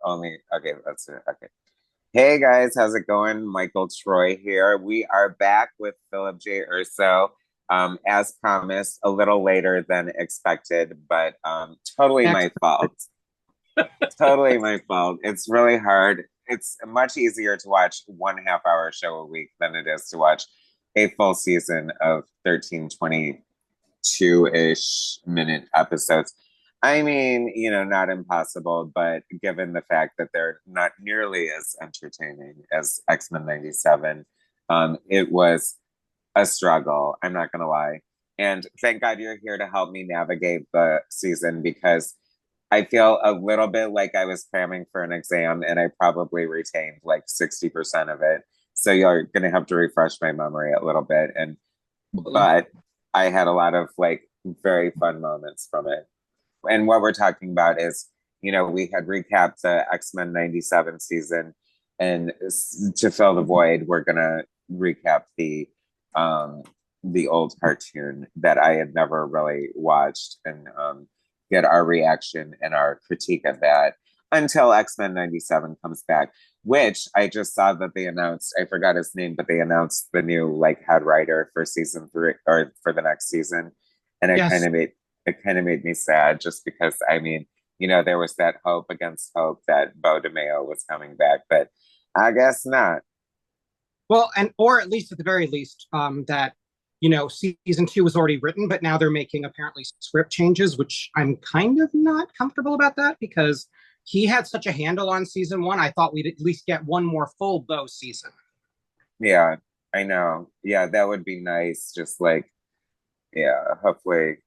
only, okay, that's it. Okay. Hey guys, how's it going? Michael Troy here. We are back with Philip J. Urso, as promised, a little later than expected, but totally my fault. Totally my fault. It's really hard. It's much easier to watch 1.5 hour show a week than it is to watch a full season of 13, 22-ish minute episodes. I mean, not impossible, but given the fact that they're not nearly as entertaining as X-Men 97, it was a struggle. I'm not going to lie. And thank God you're here to help me navigate the season because I feel a little bit like I was cramming for an exam and I probably retained like 60% of it. So you're going to have to refresh my memory a little bit. But I had a lot of like very fun moments from it. And what we're talking about is, we had recapped the X-Men 97 season, and to fill the void, we're gonna recap the old cartoon that I had never really watched and get our reaction and our critique of that until X-Men 97 comes back, which I just saw that they announced, I forgot his name, but they announced the new like head writer for season 3 or for the next season. And Yes. it kind of made me sad just because I mean, there was that hope against hope that Bo DeMeo was coming back, but I guess not. Well, or at least at the very least, that season two was already written, but now they're making apparently script changes, which I'm kind of not comfortable about that because he had such a handle on season one. I thought we'd at least get one more full Bo season. Yeah, I know. Yeah, that would be nice. Just like, yeah, hopefully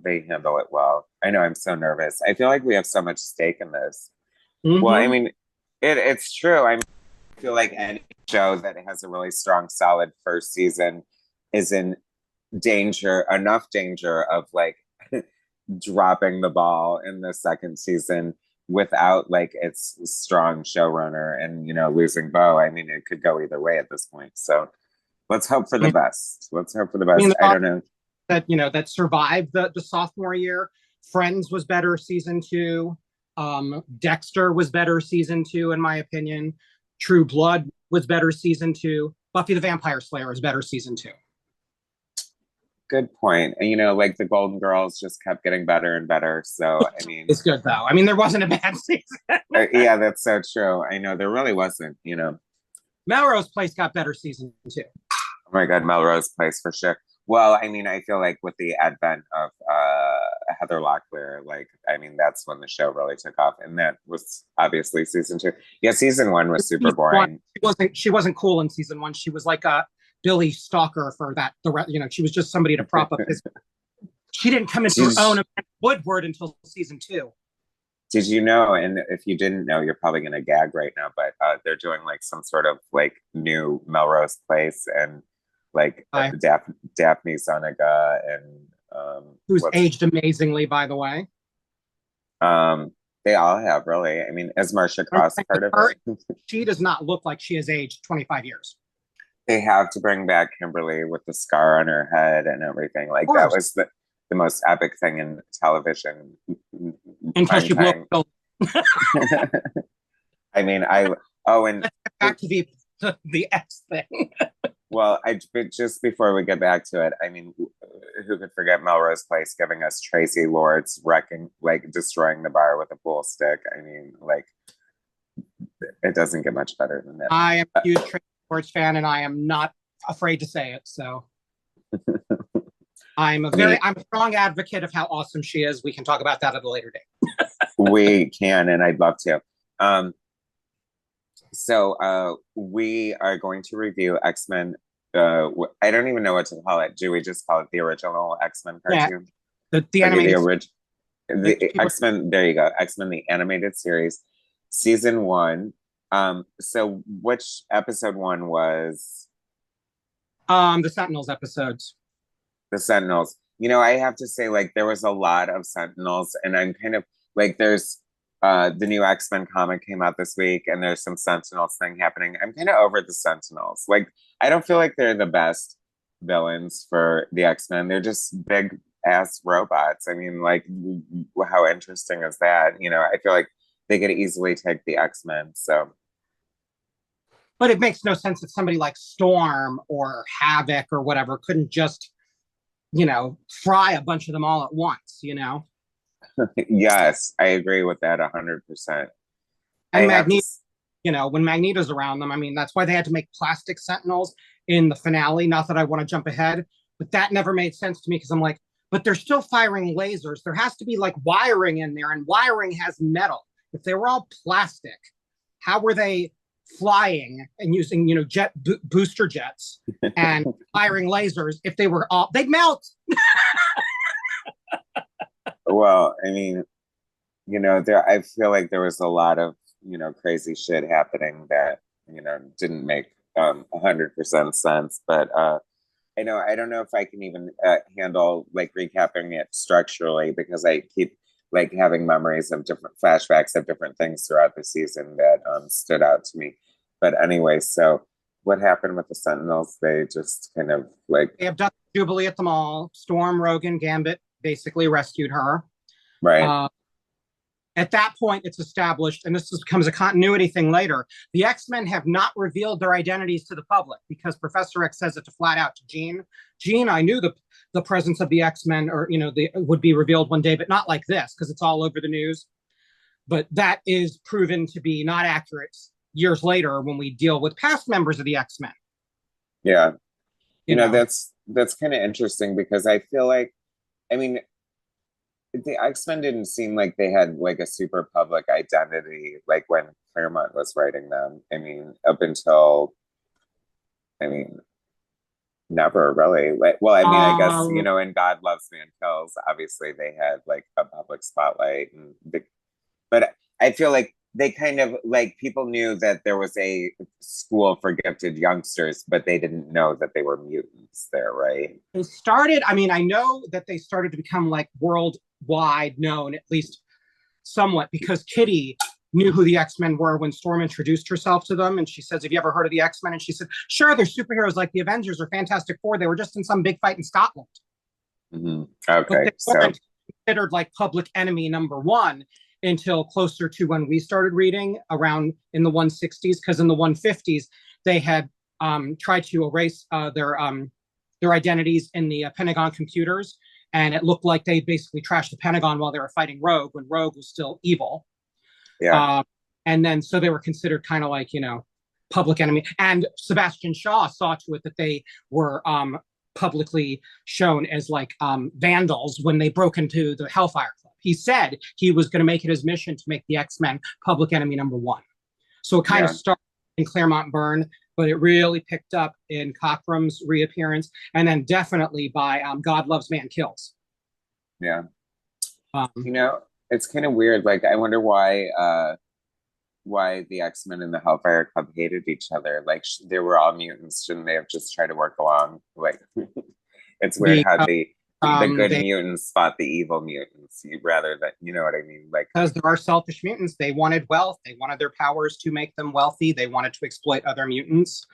they handle it well. I know I'm so nervous. I feel like we have so much stake in this. Well, I Mm-hmm. mean, it's true. I feel like any show that has a really strong, solid first season is in enough danger of like dropping the ball in the second season without like its strong showrunner and losing Bo. I mean, it could go either way at this point. So let's hope for the best. Let's hope for the I mean, best. I don't know. that survived the sophomore year. Friends was better season two. Dexter was better season two, in my opinion. True Blood was better season two. Buffy the Vampire Slayer is better season two. Good point. And like the Golden Girls just kept getting better and better. So I mean, It's good though. I mean, there wasn't a bad season. yeah, that's so true. I know there really wasn't. Melrose Place got better season two. Oh my God, Melrose Place for sure. Well, I mean, I feel like with the advent of Heather Locklear, like, I mean, that's when the show really took off. And that was obviously season 2. Yeah, season 1 was super boring. She wasn't cool in season one. She was like a Billy Stalker for that. She was just somebody to prop up his. She didn't come into her own Woodward until season 2. Did you know? And if you didn't know, you're probably going to gag right now, but they're doing like some sort of like new Melrose Place and like Daphne Zuniga and who's aged amazingly, by the way. They all have really. I mean, is Marcia Cross part of it? She does not look like she has aged 25 years. They have to bring back Kimberly with the scar on her head and everything. Like that was the most epic thing in television. Until she blew up. I mean, and back to the X thing. Well, just before we get back to it, I mean, who could forget Melrose Place giving us Tracy Lords destroying the bar with a pool stick? I mean, like, it doesn't get much better than that. I am a huge Tracy Lords fan, and I am not afraid to say it. So, I'm a strong advocate of how awesome she is. We can talk about that at a later date. We can, and I'd love to. So we are going to review X-Men. I don't even know what to call it. Do we just call it the original X-Men cartoon? Yeah, the animated the X-Men. There you go. X-Men the animated series, season 1. So which episode 1 was? The Sentinels episodes. The Sentinels. I have to say, like, there was a lot of Sentinels, and I'm kind of like, there's the new X-Men comic came out this week, and there's some Sentinels thing happening. I'm kind of over the Sentinels. Like, I don't feel like they're the best villains for the X-Men. They're just big ass robots. I mean, like, how interesting is that? I feel like they could easily take the X-Men. So, But it makes no sense that somebody like Storm or Havoc or whatever couldn't just, fry a bunch of them all at once, yes, I agree with that 100%. I And have to, Magneto, when Magneto's around them, I mean, that's why they had to make plastic Sentinels in the finale. Not that I want to jump ahead, but that never made sense to me because I'm like, but they're still firing lasers. There has to be like wiring in there, and wiring has metal. If they were all plastic, how were they flying and using, booster jets and firing lasers? If they were all, they'd melt. well, I mean, I feel like there was a lot of, crazy shit happening that, didn't make 100% sense. But I don't know if I can even handle like recapping it structurally because I keep like having memories of different flashbacks of different things throughout the season that stood out to me. But anyway, so what happened with the Sentinels? They just kind of like They abducted Jubilee at the mall. Storm, Rogan, Gambit basically rescued her. right. At that point, it's established, and this becomes a continuity thing later. The X-Men have not revealed their identities to the public because Professor X says it to flat out to Jean. Jean, I knew the presence of the X-Men, or would be revealed one day, but not like this because it's all over the news. But that is proven to be not accurate years later when we deal with past members of the X-Men. Yeah, that's kind of interesting because I feel like, I mean, the X-Men didn't seem like they had like a super public identity like when Claremont was writing them. I mean, up until, I mean, never really. Like, well, I mean, I guess, in God Loves Man Kills, obviously they had like a public spotlight but I feel like they kind of like people knew that there was a school for gifted youngsters, but they didn't know that they were mutants there, right? They started, I mean, I know that they started to become like worldwide known, at least somewhat, because Kitty knew who the X-Men were when Storm introduced herself to them. And she says, have you ever heard of the X-Men? And she said, sure, they're superheroes like the Avengers or Fantastic Four. They were just in some big fight in Scotland. Mm-hmm. But Okay, they weren't considered like public enemy number one until closer to when we started reading around in the 160s, because in the 150s, they had tried to erase their identities in the Pentagon computers. And it looked like they basically trashed the Pentagon while they were fighting Rogue when Rogue was still evil. yeah, And then so they were considered kind of like, public enemy. And Sebastian Shaw saw to it that they were publicly shown as like vandals when they broke into the Hellfire Club. He said he was going to make it his mission to make the X-Men public enemy number one. So it kind of started in Claremont Byrne, but it really picked up in Cockrum's reappearance, and then definitely by God Loves Man Kills. Yeah. It's kind of weird. Like, I wonder why the X-Men and the Hellfire Club hated each other. Like, they were all mutants. Shouldn't they have just tried to work along? Like, it's weird how the good mutants fought the evil mutants rather than, you know what I mean? Like, because there are selfish mutants. They wanted wealth. They wanted their powers to make them wealthy. They wanted to exploit other mutants.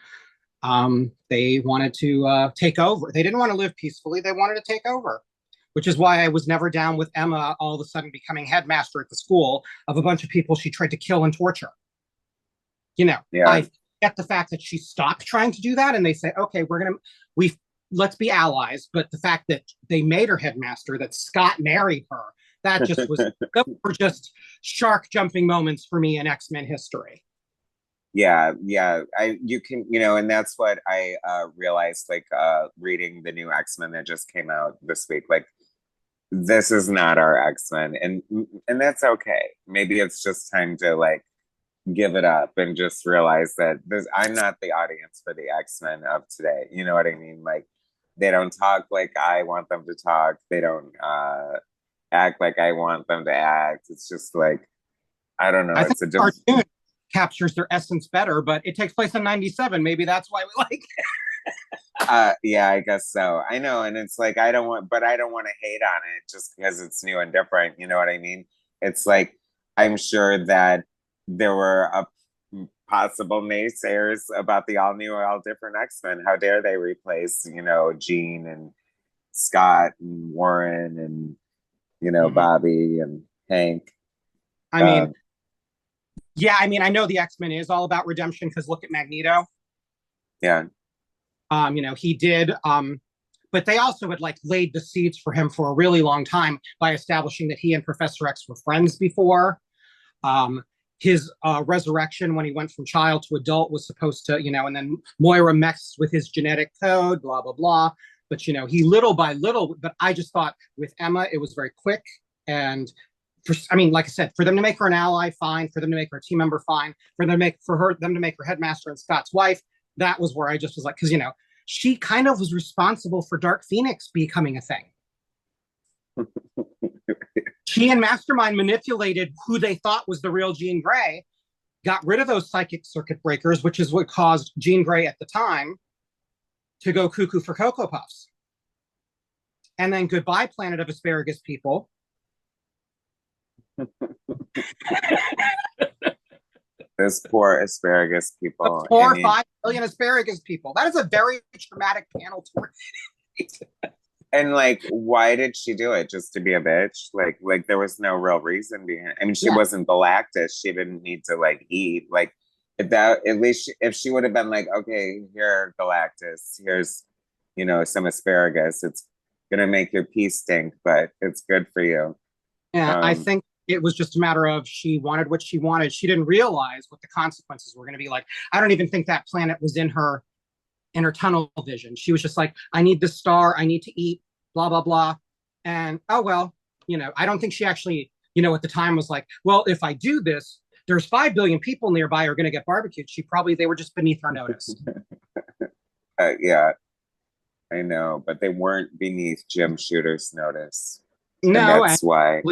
They wanted to take over. They didn't want to live peacefully. They wanted to take over, which is why I was never down with Emma all of a sudden becoming headmaster at the school of a bunch of people she tried to kill and torture. I get the fact that she stopped trying to do that and they say, okay, let's be allies. But the fact that they made her headmaster, that Scott married her, that just was, those were just shark jumping moments for me in X-Men history. Yeah, you can, and that's what I realized, like, reading the new X-Men that just came out this week. Like, this is not our X-Men, and that's okay. Maybe it's just time to like give it up and just realize that I'm not the audience for the X-Men of today. You know what I mean? Like, they don't talk like I want them to talk. They don't act like I want them to act. It's just like, I don't know. I think the cartoon captures their essence better, but it takes place in '97. Maybe that's why we like it. Yeah, I guess so. I know, and it's like I don't want to hate on it just because it's new and different. You know what I mean? It's like I'm sure that there were a possible naysayers about the all new, all different X-Men. How dare they replace, Jean and Scott and Warren and Bobby and Hank. I mean, Yeah, I mean, I know the X-Men is all about redemption because look at Magneto. Yeah. He did but they also had like laid the seeds for him for a really long time by establishing that he and Professor X were friends before. Um, his resurrection when he went from child to adult was supposed to, and then Moira messed with his genetic code, blah, blah, blah. But, he little by little, but I just thought with Emma, it was very quick. And like I said, for them to make her an ally, fine. For them to make her a team member, fine. For them to make her headmaster and Scott's wife, that was where I just was like, because, she kind of was responsible for Dark Phoenix becoming a thing. She and Mastermind manipulated who they thought was the real Jean Grey, got rid of those psychic circuit breakers, which is what caused Jean Grey at the time to go cuckoo for Cocoa Puffs. And then goodbye, Planet of Asparagus people. Those poor asparagus people. The poor 5 million asparagus people. That is a very traumatic panel to read. And like, why did she do it? Just to be a bitch? Like there was no real reason behind it. I mean, she wasn't Galactus. She didn't need to like eat. Like at least if she would have been like, okay, here, Galactus, here's, some asparagus. It's gonna make your pee stink, but it's good for you. Yeah, I think it was just a matter of she wanted what she wanted. She didn't realize what the consequences were going to be like. I don't even think that planet was in her tunnel vision. She was just like, I need this star. I need to eat, blah, blah, blah. And, oh, well, I don't think she actually, at the time was like, well, if I do this, there's 5 billion people nearby who are going to get barbecued. They were just beneath her notice. Yeah, I know, but they weren't beneath Jim Shooter's notice. No. And that's why.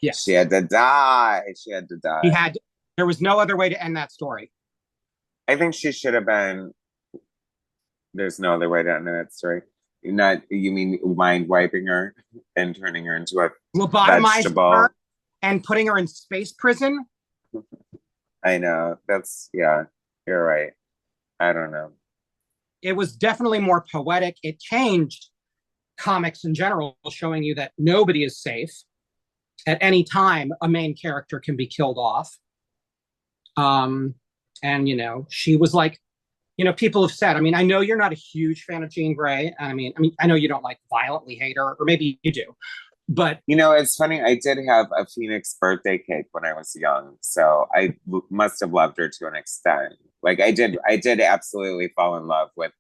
Yes. She had to die. There was no other way to end that story. I think she should have been. There's no other way to end that story. You mean mind wiping her and turning her into a vegetable her and putting her in space prison? I know. You're right. I don't know. It was definitely more poetic. It changed comics in general, showing you that nobody is safe. At any time, a main character can be killed off. And, she was like, people have said, I mean, I know you're not a huge fan of Jean Grey. I mean, I know you don't like violently hate her, or maybe you do. But, it's funny. I did have a Phoenix birthday cake when I was young. So I must have loved her to an extent. Like I did absolutely fall in love with,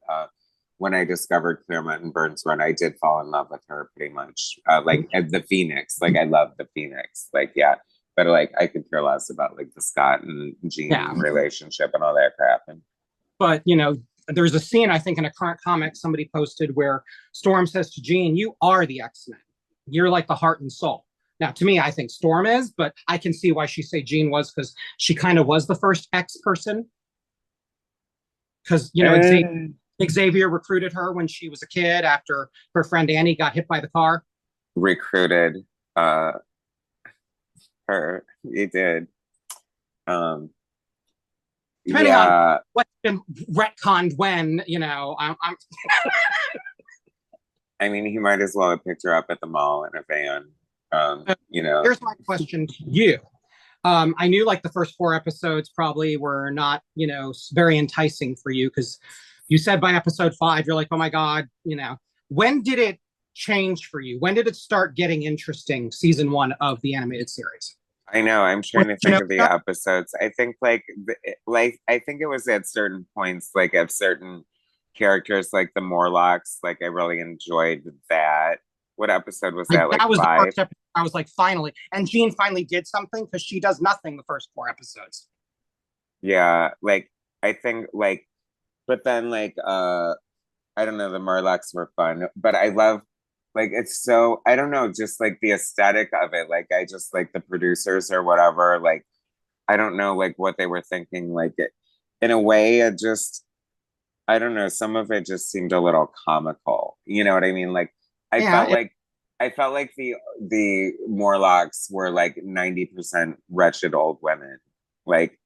when I discovered Claremont and Burns Run, I did fall in love with her pretty much. The Phoenix, like I love the Phoenix, like, yeah. But like, I could care less about like the Scott and Jean relationship and all that crap. But, there's a scene, I think in a current comic somebody posted where Storm says to Jean, you are the X-Men. You're like the heart and soul. Now, to me, I think Storm is, but I can see why she say Jean was, because she kind of was the first X person. Because, Xavier recruited her when she was a kid after her friend Annie got hit by the car. Recruited her. He did. Depending on what's been retconned when, I'm I mean, he might as well have picked her up at the mall in a van. Here's my question to you. I knew like the first 4 episodes probably were not, very enticing for you, because you said by episode 5, you're like, oh my God, when did it change for you? When did it start getting interesting, season 1 of the animated series? I know. I'm trying to think of the episodes. I think I think it was at certain points, like of certain characters, like the Morlocks. Like I really enjoyed that. What episode was that? Like that was 5? The first episode. I was like, finally, and Jean finally did something, because she does nothing the first 4 episodes. Yeah, like I think like, but then like I don't know. The Morlocks were fun, but I love. Like, it's so, I don't know, just like the aesthetic of it. Like, I just like the producers or whatever. Like, I don't know, like what they were thinking. Like, in a way, it just, I don't know, some of it just seemed a little comical. You know what I mean? Like, I felt like the Morlocks were like 90% wretched old women. Like,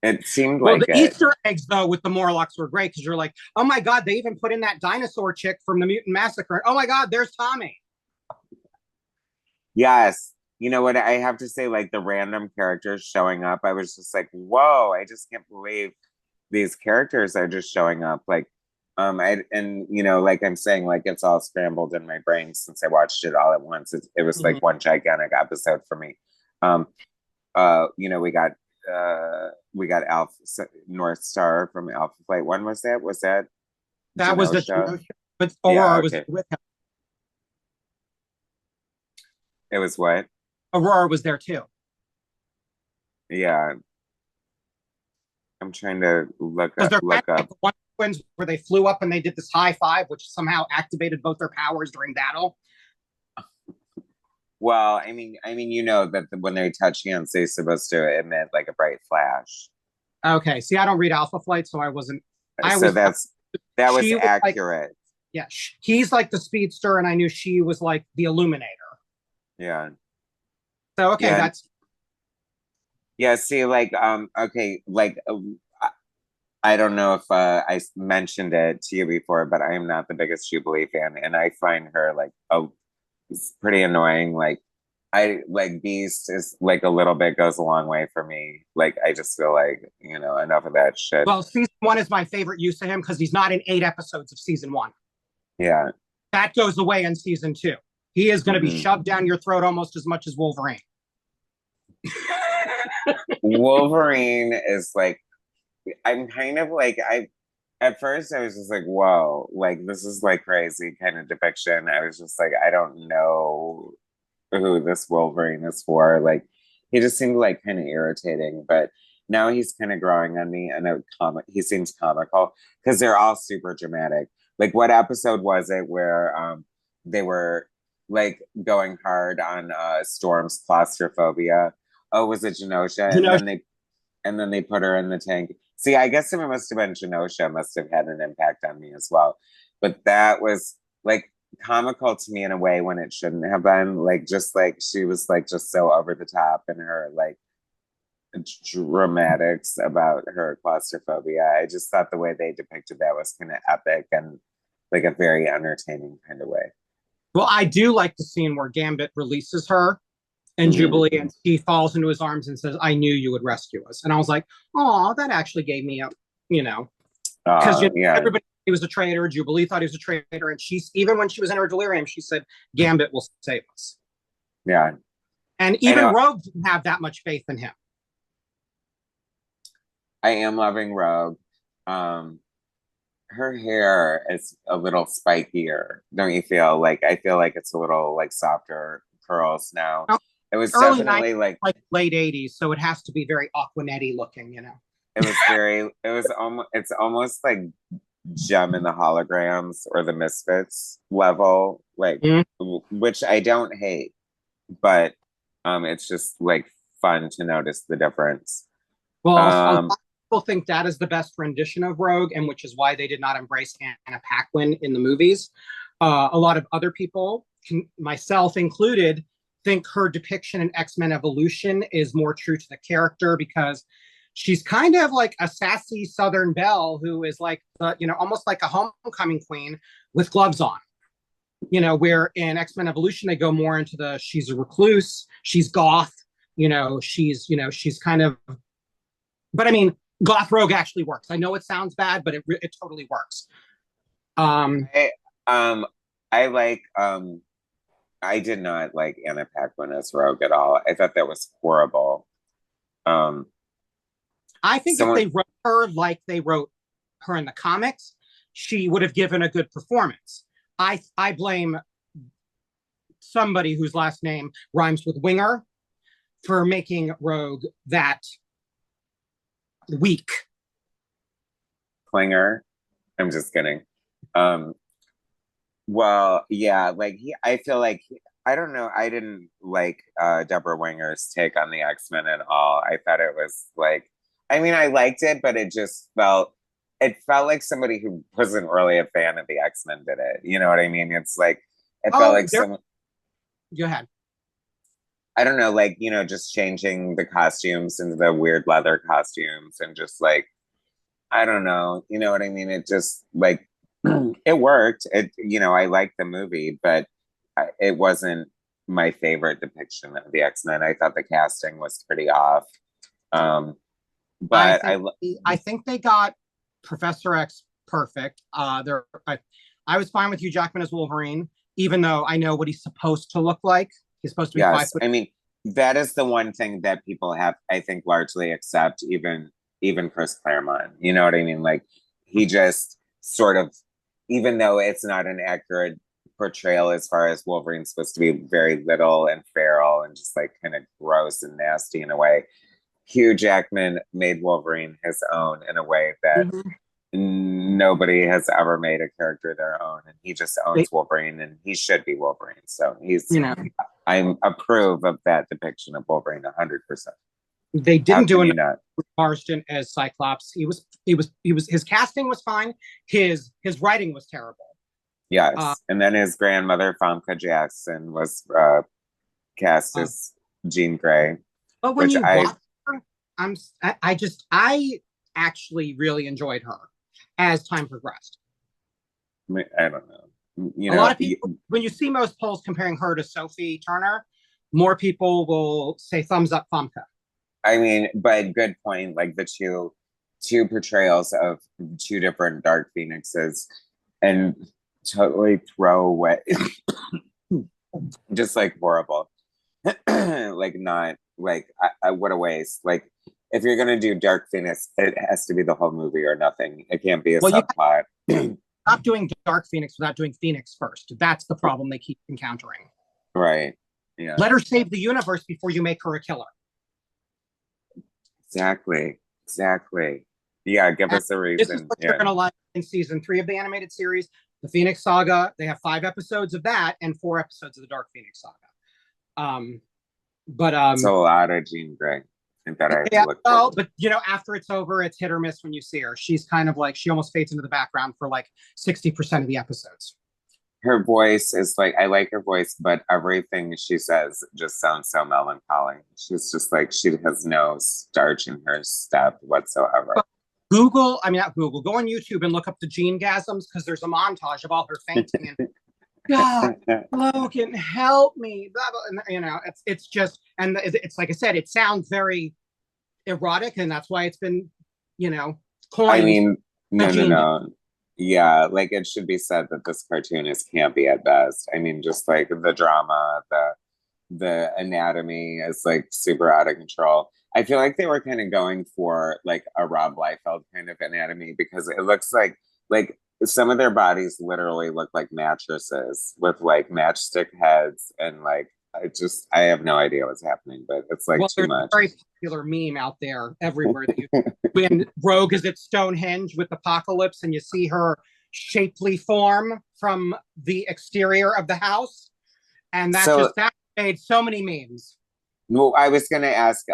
it seemed like the Easter eggs, though, with the Morlocks were great, because you're like, oh my God, they even put in that dinosaur chick from the Mutant Massacre. Oh my God, there's Tommy. Yes. you know what, I have to say, like the random characters showing up, I was just like, whoa, I just can't believe these characters are just showing up. Like, and you know, like I'm saying, like it's all scrambled in my brain since I watched it all at once. It was like one gigantic episode for me. Um, you know, we got Alpha North Star from Alpha Flight. When was that? Was that That was the Genosha? but Yeah, Aurora was okay. with him. It was what? Aurora was there too. Yeah, I'm trying to Because they're kind look of like up. the one twins where they flew up and they did this high five, which somehow activated both their powers during battle. Well, you know that when they touch hands, they're supposed to emit like a bright flash. Okay, see, I don't read Alpha Flight, so I wasn't. I So was. that was She was like, accurate. yeah, he's like the speedster, and I knew she was like the Illuminator. Yeah. So okay, Yeah. that's Yeah. See, like, okay, like, I don't know if I mentioned it to you before, but I am not the biggest Jubilee fan, and I find her like it's pretty annoying. Like, I like Beast is like a little bit goes a long way for me. Like, I just feel like, you know, enough of that shit. well, season one is my favorite use of him because he's not in 8 episodes of season one. Yeah. That goes away in season two. He is going to be shoved down your throat almost as much as Wolverine. Wolverine is like, I'm kind of like, at first I was just like, whoa, like this is like crazy kind of depiction. I was just like, I don't know who this Wolverine is for. Like, he just seemed like kind of irritating, but now he's kind of growing on me, and he seems comical because they're all super dramatic. Like, what episode was it where they were like going hard on Storm's claustrophobia? Oh, was it Genosha? You know, And then they put her in the tank. See, I guess it must have been Genosha must have had an impact on me as well. But that was like comical to me in a way when it shouldn't have been. Like, just like she was like just so over the top in her like dramatics about her claustrophobia. I just thought the way they depicted that was kind of epic and like a very entertaining kind of way. well, I do like the scene where Gambit releases her and Jubilee, and she falls into his arms and says, "I knew you would rescue us." And I was like, "Oh, that actually gave me a, you know, because Yeah, everybody thought he was a traitor. Jubilee thought he was a traitor, and she's even when she was in her delirium, she said, "Gambit will save us." yeah. And even Rogue didn't have that much faith in him. I am loving Rogue. Her hair is a little spikier, don't you feel? Like, I feel like it's a little like softer curls now. It was Early definitely 90s, like late 80s, so it has to be very Aquanetti looking, you know. it's almost like Gem in the Holograms or the Misfits level, like which I don't hate, but it's just like fun to notice the difference. Well, a lot of people think that is the best rendition of Rogue, and which is why they did not embrace Anna Paquin in the movies. A lot of other people, myself included, think her depiction in X-Men Evolution is more true to the character because she's kind of like a sassy Southern belle who is like, you know, almost like a homecoming queen with gloves on. You know, where in X-Men Evolution they go more into the she's a recluse, she's goth, you know, she's kind of. But I mean, goth Rogue actually works. I know it sounds bad, but it totally works. I like I did not like Anna Paquin as Rogue at all. I thought that was horrible. I think if they wrote her like they wrote her in the comics, she would have given a good performance. I blame somebody whose last name rhymes with Winger for making Rogue that weak. Klinger. I'm just kidding. Well, yeah, like I feel like I don't know. I didn't like Deborah Winger's take on the X-Men at all. I thought it was like, I mean, I liked it, but it felt like somebody who wasn't really a fan of the X-Men did it. You know what I mean? It's like it felt like someone. Go ahead. I don't know, like, you know, just changing the costumes into the weird leather costumes and just like, I don't know, you know what I mean? It just like, it worked. It, you know, I liked the movie, but it wasn't my favorite depiction of the X-Men. I thought the casting was pretty off. But I think they got Professor X perfect. I was fine with Hugh Jackman as Wolverine, even though I know what he's supposed to look like. He's supposed to be 5 foot. I mean, that is the one thing that people have, I think, largely accept, even Chris Claremont. You know what I mean? Like, he just sort of, even though it's not an accurate portrayal as far as Wolverine's supposed to be very little and feral and just like kind of gross and nasty in a way, Hugh Jackman made Wolverine his own in a way that nobody has ever made a character their own, and he just owns Wolverine, and he should be Wolverine. So I approve of that depiction of Wolverine 100%. They didn't do enough with Marston as Cyclops. His casting was fine. His writing was terrible. Yes, and then his grandmother Famke Jackson was cast as Jean Grey. But when you watch her, I actually really enjoyed her as time progressed. I don't know. A lot of people, when you see most polls comparing her to Sophie Turner, more people will say thumbs up Famke. I mean, but good point. Like the two portrayals of two different Dark Phoenixes, and totally throw away, just like horrible. Like not like what a waste. Like if you're gonna do Dark Phoenix, it has to be the whole movie or nothing. It can't be a subplot. Stop doing Dark Phoenix without doing Phoenix first. That's the problem they keep encountering. Right. Yeah. Let her save the universe before you make her a killer. Exactly. Yeah, give us a reason. This is what you're going to like in season 3 of the animated series, the Phoenix Saga. They have 5 episodes of that and 4 episodes of the Dark Phoenix Saga. It's a lot of Jean Grey. But after it's over, it's hit or miss when you see her. She's kind of like, she almost fades into the background for like 60% of the episodes. Her voice is like, I like her voice, but everything she says just sounds so melancholy. She's just like, she has no starch in her step whatsoever. Go on YouTube and look up the Jean-gasms, because there's a montage of all her fainting and God, Logan, help me. And, it's just, and it's like I said, it sounds very erotic, and that's why it's been, coined. I mean, no. Yeah, like it should be said that this cartoon is campy at best. I mean, just like the drama, the anatomy is like super out of control. I feel like they were kind of going for like a Rob Liefeld kind of anatomy, because it looks like some of their bodies literally look like mattresses with like matchstick heads, and like I have no idea what's happening, but it's like too much. A very popular meme out there everywhere. When Rogue is at Stonehenge with Apocalypse, and you see her shapely form from the exterior of the house, and that made so many memes. Well, I was going to ask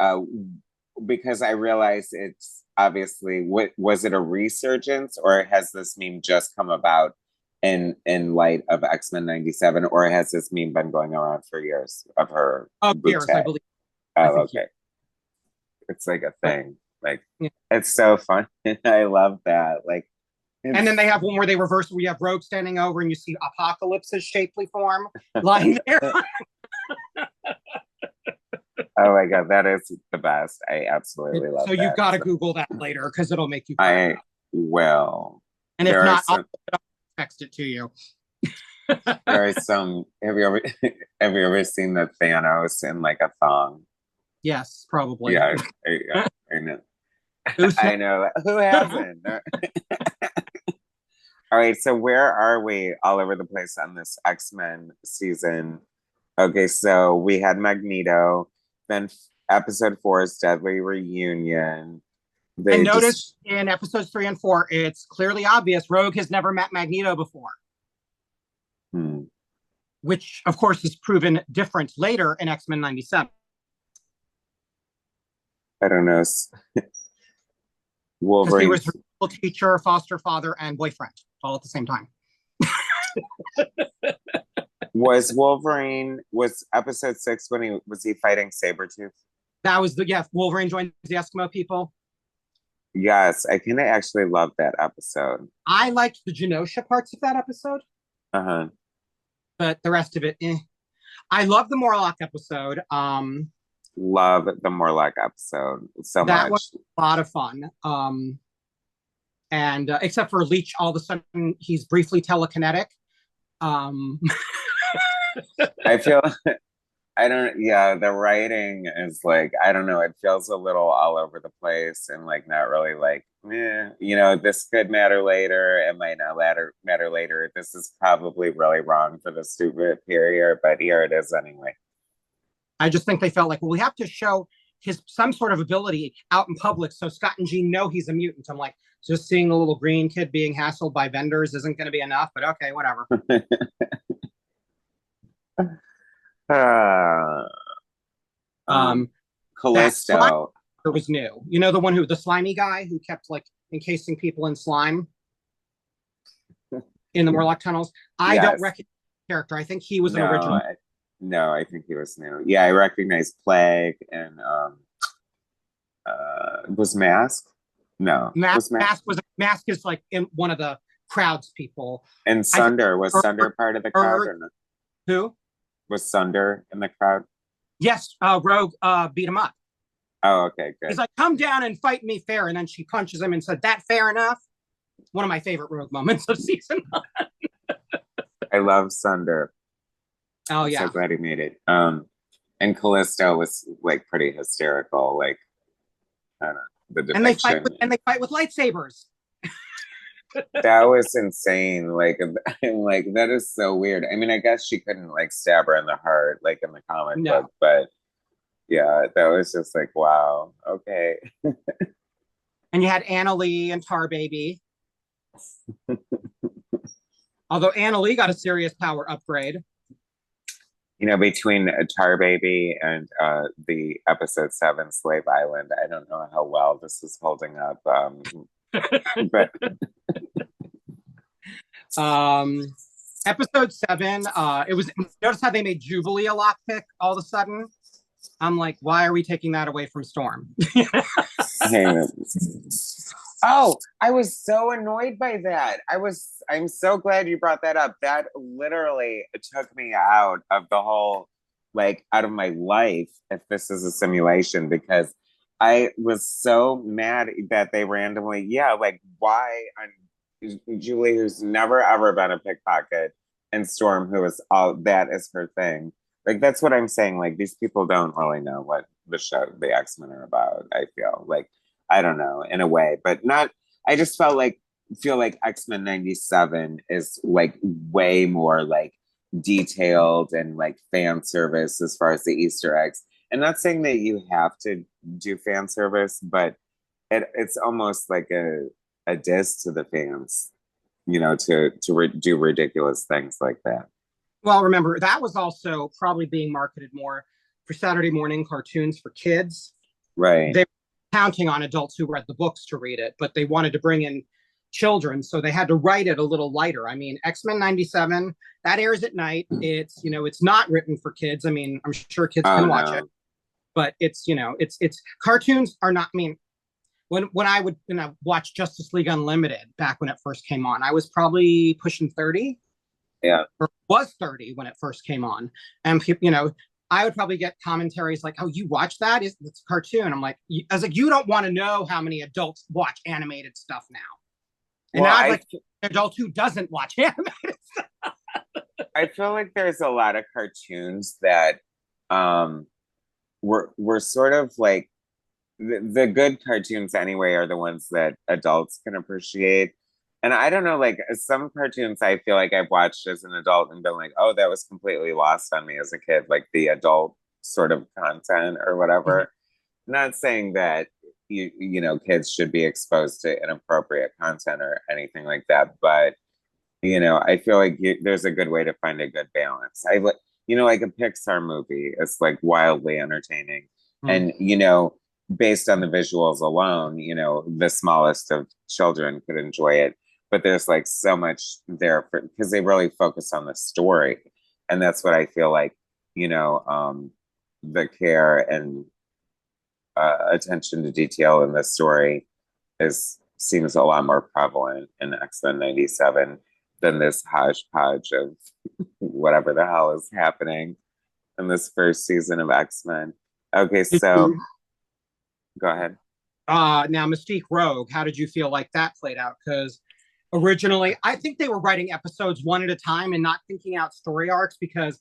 because I realized it's obviously, was it a resurgence, or has this meme just come about in light of X-Men 97, or has this meme been going around for years of her? Years, I believe. Oh, okay. It's like a thing. Like, it's so fun. I love that. Like, and then they have one where they reverse, where you have Rogue standing over and you see Apocalypse's shapely form lying there. Oh my God, that is the best. I absolutely love that. So you've got to Google that later, because it'll make you cry. I will. And if not, I'll text it to you. There are some. Have you ever seen the Thanos in like a thong? Yes, probably. Yeah, I know. I know. Who hasn't? All right, so where are we all over the place on this X-Men season? Okay, so we had Magneto, then episode 4 is Deadly Reunion. And notice in episodes 3 and 4, it's clearly obvious Rogue has never met Magneto before. Which, of course, is proven different later in X-Men 97. I don't know. Wolverine. He was her school teacher, foster father, and boyfriend all at the same time. Was episode 6 when was he fighting Sabretooth? That was Wolverine joined the Eskimo people. Yes, I kind of actually love that episode. I liked the Genosha parts of that episode. Uh-huh. But the rest of it, I love the Morlock episode. Love the Morlock episode so That much. was a lot of fun. And except for Leech, all of a sudden he's briefly telekinetic. Um, I feel I don't, yeah, the writing is like, I don't know, it feels a little all over the place and like not really like, this could matter later. It might not matter later. This is probably really wrong for the stupid period, but here it is anyway. I just think they felt like, well, we have to show his some sort of ability out in public so Scott and Jean know he's a mutant. I'm like, just seeing a little green kid being hassled by vendors isn't going to be enough, but okay, whatever. Callisto was new. You know, the slimy guy who kept like encasing people in slime in the Morlock tunnels. I don't recognize the character. I think he was an original. No, I think he was new. Yeah, I recognize Plague and was Mask? No. Mask is like in one of the crowds people. And Sunder, was Sunder part of the crowd or no? Who? Was Sunder in the crowd? Yes, Rogue beat him up. Oh, okay, good. He's like, come down and fight me fair. And then she punches him and said, that fair enough? One of my favorite Rogue moments of season 1. I love Sunder. Oh, yeah. I'm so glad he made it. And Callisto was like pretty hysterical. Like, I don't know. The depiction. And they fight with lightsabers. That was insane. Like, I'm like, that is so weird. I mean, I guess she couldn't like stab her in the heart, like in the comic book, but yeah, that was just like, wow, okay. And you had Anna Lee and Tar Baby. Although Anna Lee got a serious power upgrade. You know, between Tar Baby and the episode 7 Slave Island, I don't know how well this is holding up. But episode 7, it was, notice how they made Jubilee a lockpick all of a sudden. I'm like, why are we taking that away from Storm? Oh, I was so annoyed by that. I'm so glad you brought that up. That literally took me out of the whole, like, out of my life if this is a simulation, because I was so mad that they randomly, like, why Julie, who's never ever been a pickpocket, and Storm, who is that is her thing. Like, that's what I'm saying. Like, these people don't really know what the X-Men are about, I feel. Like, I don't know, in a way, but not, I just feel like X-Men 97 is like way more like detailed and like fan service as far as the Easter eggs. And not saying that you have to do fan service, but it's almost like a diss to the fans, to do ridiculous things like that. Well, remember, that was also probably being marketed more for Saturday morning cartoons for kids. Right. They were counting on adults who read the books to read it, but they wanted to bring in children, so they had to write it a little lighter. I mean, X-Men 97, that airs at night. It's, it's not written for kids. I mean, I'm sure kids can watch it, but it's, it's cartoons are not, I mean, when I would watch Justice League Unlimited back when it first came on, I was probably pushing 30. Yeah. Or was 30 when it first came on. And, I would probably get commentaries like, "Oh, you watch that? It's a cartoon." I was like, you don't want to know how many adults watch animated stuff now. And now I'd like an adult who doesn't watch animated stuff. I feel like there's a lot of cartoons that were sort of like the good cartoons anyway are the ones that adults can appreciate. And I don't know, like some cartoons I feel like I've watched as an adult and been like, oh, that was completely lost on me as a kid, like the adult sort of content or whatever. Mm-hmm. Not saying that kids should be exposed to inappropriate content or anything like that, but I feel like there's a good way to find a good balance. Like a Pixar movie is like wildly entertaining, and based on the visuals alone, the smallest of children could enjoy it. But there's like so much there because they really focus on the story. And that's what I feel like, the care and attention to detail in the story seems a lot more prevalent in X-Men 97 than this hodgepodge of whatever the hell is happening. in this first season of X-Men. Okay, so go ahead. Now Mystique Rogue, how did you feel like that played out? Because originally, I think they were writing episodes one at a time and not thinking out story arcs because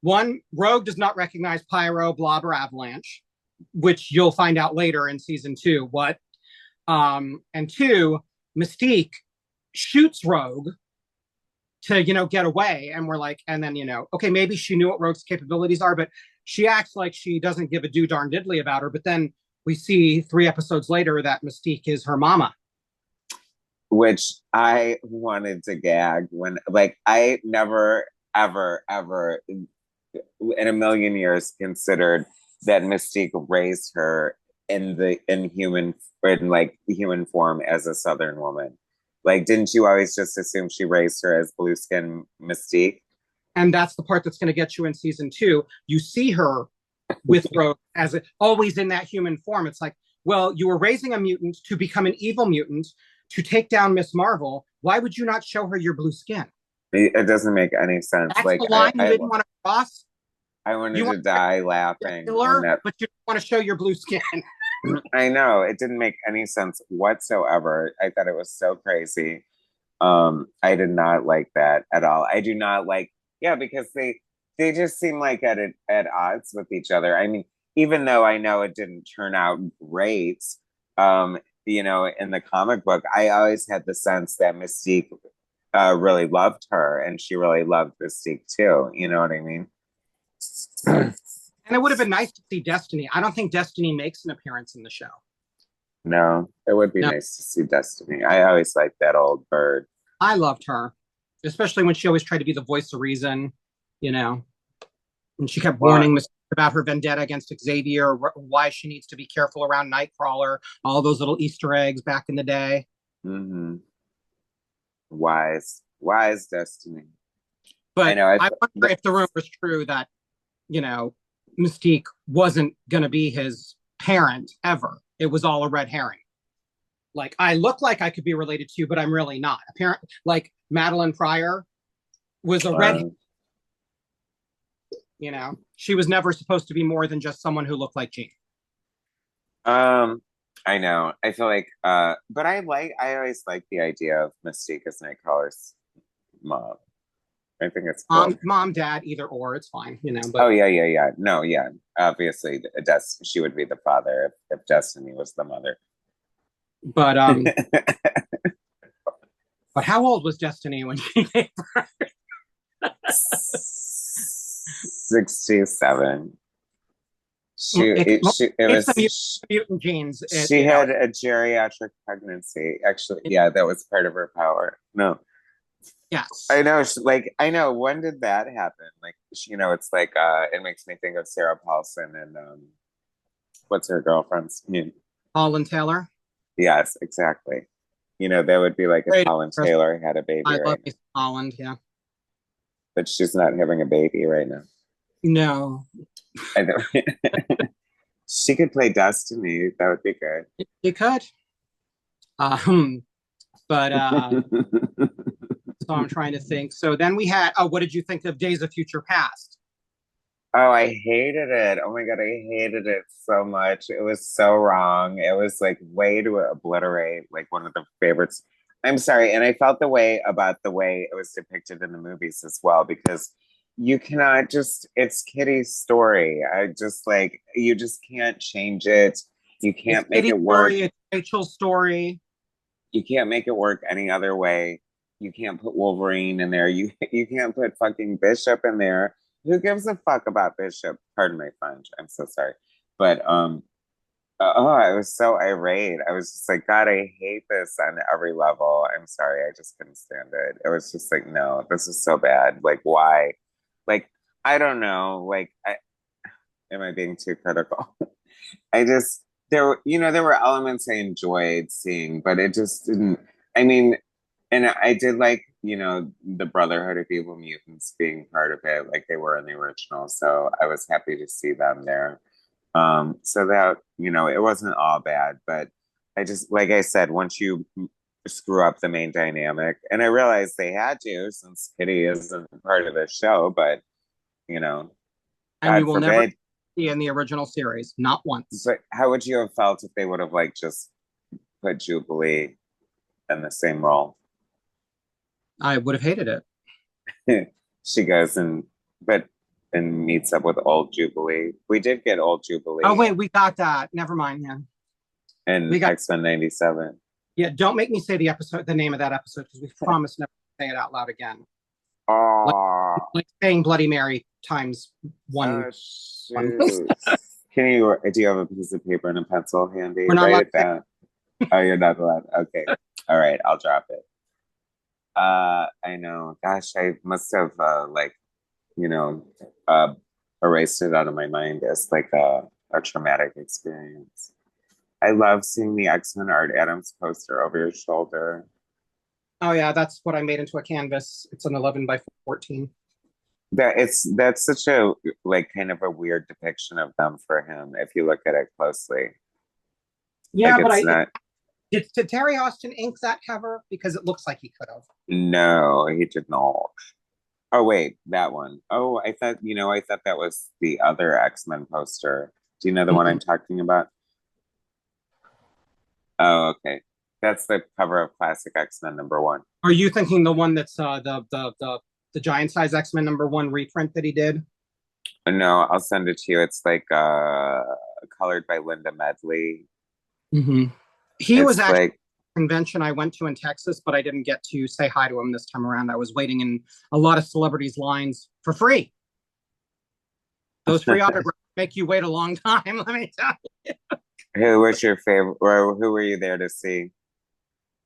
one, Rogue does not recognize Pyro, Blob, or Avalanche, which you'll find out later in season two what. And two, Mystique shoots Rogue to, get away. And we're like, and then, okay, maybe she knew what Rogue's capabilities are, but she acts like she doesn't give a do darn diddly about her. But then we see 3 episodes later that Mystique is her mama. Which I wanted to gag when, like, I never, ever, ever in a million years considered that Mystique raised her in human form as a Southern woman. Like, didn't you always just assume she raised her as blue skin Mystique? And that's the part that's going to get you in season two. You see her with Rogue as always in that human form. It's like, well, you were raising a mutant to become an evil mutant to take down Miss Marvel. Why would you not show her your blue skin? It doesn't make any sense. That's like the line you didn't want to cross. I wanted to die laughing. Killer, but you want to show your blue skin. I know. It didn't make any sense whatsoever. I thought it was so crazy. I did not like that at all. I do not like, yeah, because they just seem like at odds with each other. I mean, even though I know it didn't turn out great, in the comic book, I always had the sense that Mystique really loved her and she really loved Mystique too. You know what I mean? And it would have been nice to see Destiny. I don't think Destiny makes an appearance in the show. No, it would be nice to see Destiny. I always liked that old bird. I loved her, especially when she always tried to be the voice of reason, and she kept warning Mystique about her vendetta against Xavier, why she needs to be careful around Nightcrawler, all those little Easter eggs back in the day. Mm-hmm. Wise Destiny. But I wonder if the rumor is true that, Mystique wasn't going to be his parent ever. It was all a red herring. Like, I look like I could be related to you, but I'm really not. Apparently, like Madeline Pryor was a red. She was never supposed to be more than just someone who looked like Jean. I know. I feel like, but I always like the idea of Mystique as Nightcrawler's mom. I think it's cool. Mom, dad, either or, it's fine, But oh yeah. No, yeah. Obviously, she would be the father if Destiny was the mother. But but how old was Destiny when she gave birth? 67. It was mutant genes. She had a geriatric pregnancy. Actually, yeah, that was part of her power. No. Yes. I know. I know. When did that happen? Like, it's like, it makes me think of Sarah Paulson and what's her girlfriend's name? Holland Taylor. Yes, exactly. That would be like if Holland Taylor had a baby. I love Holland, yeah. But she's not having a baby right now. No. I know. She could play Destiny. That would be good. She could. But so I'm trying to think. So then we had, what did you think of Days of Future Past? Oh, I hated it. Oh my God, I hated it so much. It was so wrong. It was like way to obliterate like one of the favorites. I'm sorry. And I felt the way about the way it was depicted in the movies as well, because you cannot it's Kitty's story. You just can't change it. You can't make it work. It's Rachel's story. You can't make it work any other way. You can't put Wolverine in there. You can't put fucking Bishop in there. Who gives a fuck about Bishop? Pardon my French. I'm so sorry. But I was so irate. I was just like, God, I hate this on every level. I'm sorry. I just couldn't stand it. It was just like, no, this is so bad. Like, why? Like, I don't know. Like, am I being too critical? There were elements I enjoyed seeing, but it just didn't. I mean, and I did like, the Brotherhood of Evil Mutants being part of it, like they were in the original. So I was happy to see them there. So that, it wasn't all bad, but I just, like I said, once you screw up the main dynamic, and I realized they had to, since Kitty isn't part of the show, but, And you God will never forbid. see in the original series, not once. But how would you have felt if they would have like just put Jubilee in the same role? I would have hated it. She goes and meets up with old Jubilee. We did get old Oh Jubilee wait, we got that. Never mind. Yeah, we in got. X-Men 97. Yeah, don't make me say the name of that episode because we promised never to say it out loud again. Like, Oh, like saying Bloody Mary times one. oh shoot. Do you have a piece of paper and a pencil handy? We're not Write allowed it down. Oh, you're not allowed. Okay. All right, I'll drop it. I know. Gosh, I must have you know, uh erased it out of my mind as like a traumatic experience. I love seeing the X-Men Art Adams poster over your shoulder. Oh yeah, that's what I made into a canvas. It's an 11 by 14. That's such a like kind of a weird depiction of them for him if you look at it closely. Yeah, Like but it's not. did Terry Austin ink that cover? Because it looks like he could have. No, he did not. Oh wait, that one. Oh, I thought that was the other X-Men poster. Do you know the one I'm talking about? Oh, okay. That's the cover of Classic X-Men #1. Are you thinking the one that's the giant size X-Men #1 reprint that he did? No, I'll send it to you. It's like colored by Linda Medley. Mm-hmm. He was It's actually like convention I went to in Texas, but I didn't get to say hi to him this time around. I was waiting in a lot of celebrities' lines for free. Those free autographs make you wait a long time, let me tell you. who was your favorite, or who were you there to see?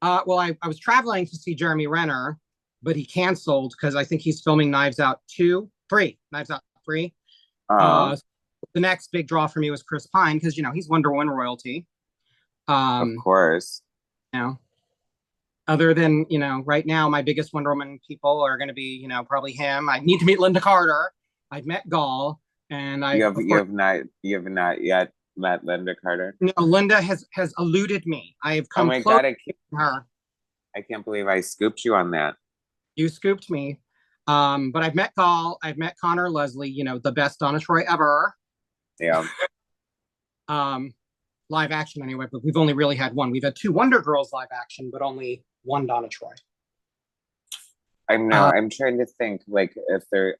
Well, I was traveling to see Jeremy Renner, but he canceled because I think he's filming Knives Out 2, 3, Knives Out 3. The next big draw for me was Chris Pine because, he's Wonder Woman royalty. Of course. Other than, right now, my biggest Wonder Woman people are going to be, probably him. I need to meet Linda Carter. I've met Gall, and you have not yet met Linda Carter. No, Linda has eluded me. I have come close God, to her. I can't believe I scooped you on that. You scooped me. But I've met Gall. I've met Connor Leslie. The best Donna Troy ever. Yeah. Live action anyway, but we've only really had one. We've had 2 Wonder Girls live action, but only 1 Donna Troy. I'm trying to think like